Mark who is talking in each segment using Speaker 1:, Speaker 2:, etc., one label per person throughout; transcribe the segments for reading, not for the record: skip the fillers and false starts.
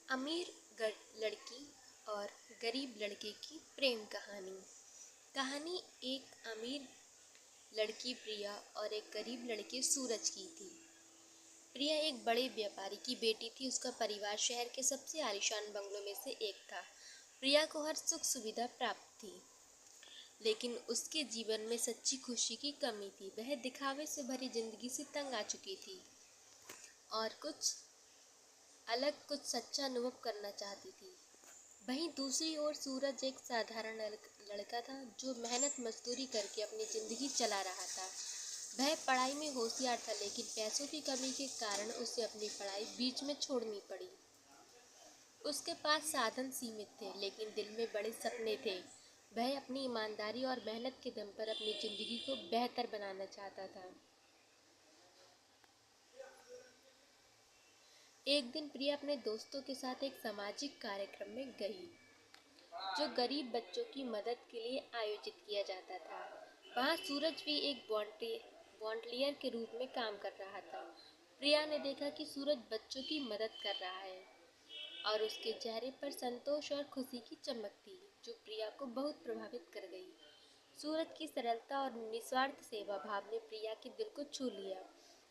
Speaker 1: अमीर लड़की और गरीब लड़के की प्रेम कहानी। कहानी एक अमीर लड़की प्रिया और एक गरीब लड़के सूरज की थी। प्रिया एक बड़े व्यापारी की बेटी थी। उसका परिवार शहर के सबसे आलीशान बंगलों में से एक था। प्रिया को हर सुख सुविधा प्राप्त थी, लेकिन उसके जीवन में सच्ची खुशी की कमी थी। वह दिखावे से भरी जिंदगी से तंग आ चुकी थी और कुछ अलग, कुछ सच्चा अनुभव करना चाहती थी। वहीं दूसरी ओर सूरज एक साधारण लड़का था जो मेहनत मजदूरी करके अपनी जिंदगी चला रहा था। वह पढ़ाई में होशियार था, लेकिन पैसों की कमी के कारण उसे अपनी पढ़ाई बीच में छोड़नी पड़ी। उसके पास साधन सीमित थे, लेकिन दिल में बड़े सपने थे। वह अपनी ईमानदारी और मेहनत के दम पर अपनी जिंदगी को बेहतर बनाना चाहता था। एक दिन प्रिया अपने दोस्तों के साथ एक सामाजिक कार्यक्रम में गई, जो गरीब बच्चों की मदद के लिए आयोजित किया जाता था। वहाँ सूरज भी एक वॉलंटियर के रूप में काम कर रहा था। प्रिया ने देखा कि सूरज बच्चों की मदद कर रहा है और उसके चेहरे पर संतोष और खुशी की चमक थी, जो प्रिया को बहुत प्रभावित कर गई। सूरज की सरलता और निस्वार्थ सेवा भाव ने प्रिया के दिल को छू लिया।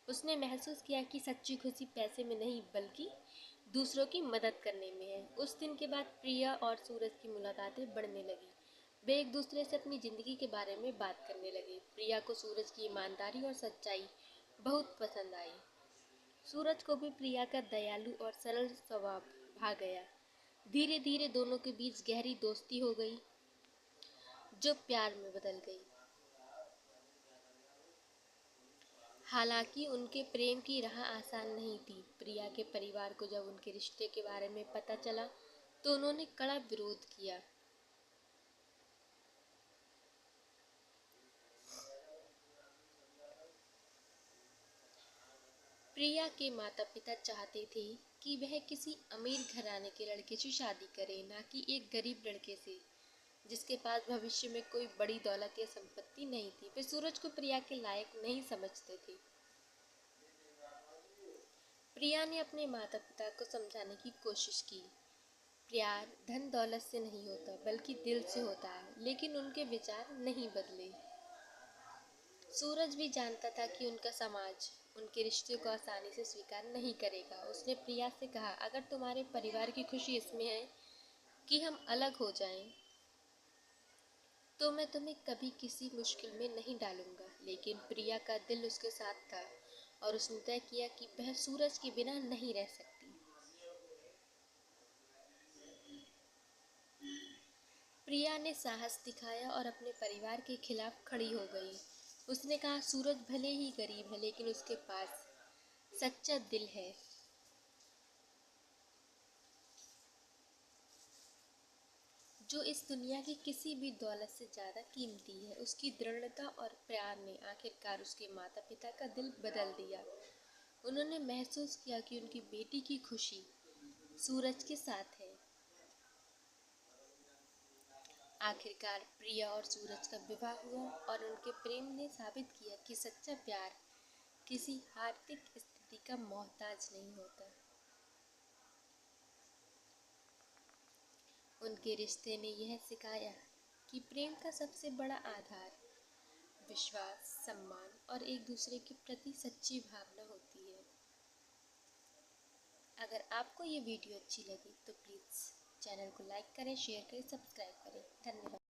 Speaker 1: उसने महसूस किया कि सच्ची खुशी पैसे में नहीं, बल्कि दूसरों की मदद करने में है। उस दिन के बाद प्रिया और सूरज की मुलाकातें बढ़ने लगी। वे एक दूसरे से अपनी जिंदगी के बारे में बात करने लगे। प्रिया को सूरज की ईमानदारी और सच्चाई बहुत पसंद आई। सूरज को भी प्रिया का दयालु और सरल स्वभाव भा गया। धीरे धीरे दोनों के बीच गहरी दोस्ती हो गई, जो प्यार में बदल गई। हालांकि उनके प्रेम की राह आसान नहीं थी। प्रिया के परिवार को जब उनके रिश्ते के बारे में पता चला तो उन्होंने कड़ा विरोध किया। प्रिया के माता पिता चाहते थे कि वह किसी अमीर घराने के लड़के से शादी करे, ना कि एक गरीब लड़के से जिसके पास भविष्य में कोई बड़ी दौलत या संपत्ति नहीं थी। वे सूरज को प्रिया के लायक नहीं समझते थे। प्रिया ने अपने माता पिता को समझाने की कोशिश की। प्यार धन दौलत से नहीं होता, बल्कि दिल से होता है, लेकिन उनके विचार नहीं बदले। सूरज भी जानता था कि उनका समाज उनके रिश्ते को आसानी से स्वीकार नहीं करेगा। उसने प्रिया से कहा, अगर तुम्हारे परिवार की खुशी इसमें है कि हम अलग हो जाएं, तो मैं तुम्हें कभी किसी मुश्किल में नहीं डालूंगा। लेकिन प्रिया का दिल उसके साथ था और उसने तय किया कि वह सूरज के बिना नहीं रह सकती। प्रिया ने साहस दिखाया और अपने परिवार के खिलाफ खड़ी हो गई। उसने कहा, सूरज भले ही गरीब है, लेकिन उसके पास सच्चा दिल है, जो इस दुनिया की किसी भी दौलत से ज्यादा कीमती है। उसकी दृढ़ता और प्यार ने आखिरकार उसके माता पिता का दिल बदल दिया। उन्होंने महसूस किया कि उनकी बेटी की खुशी सूरज के साथ है। आखिरकार प्रिया और सूरज का विवाह हुआ और उनके प्रेम ने साबित किया कि सच्चा प्यार किसी आर्थिक स्थिति का मोहताज नहीं होता। उनके रिश्ते ने यह सिखाया कि प्रेम का सबसे बड़ा आधार विश्वास, सम्मान और एक दूसरे के प्रति सच्ची भावना होती है। अगर आपको ये वीडियो अच्छी लगी तो प्लीज़ चैनल को लाइक करें, शेयर करें, सब्सक्राइब करें। धन्यवाद।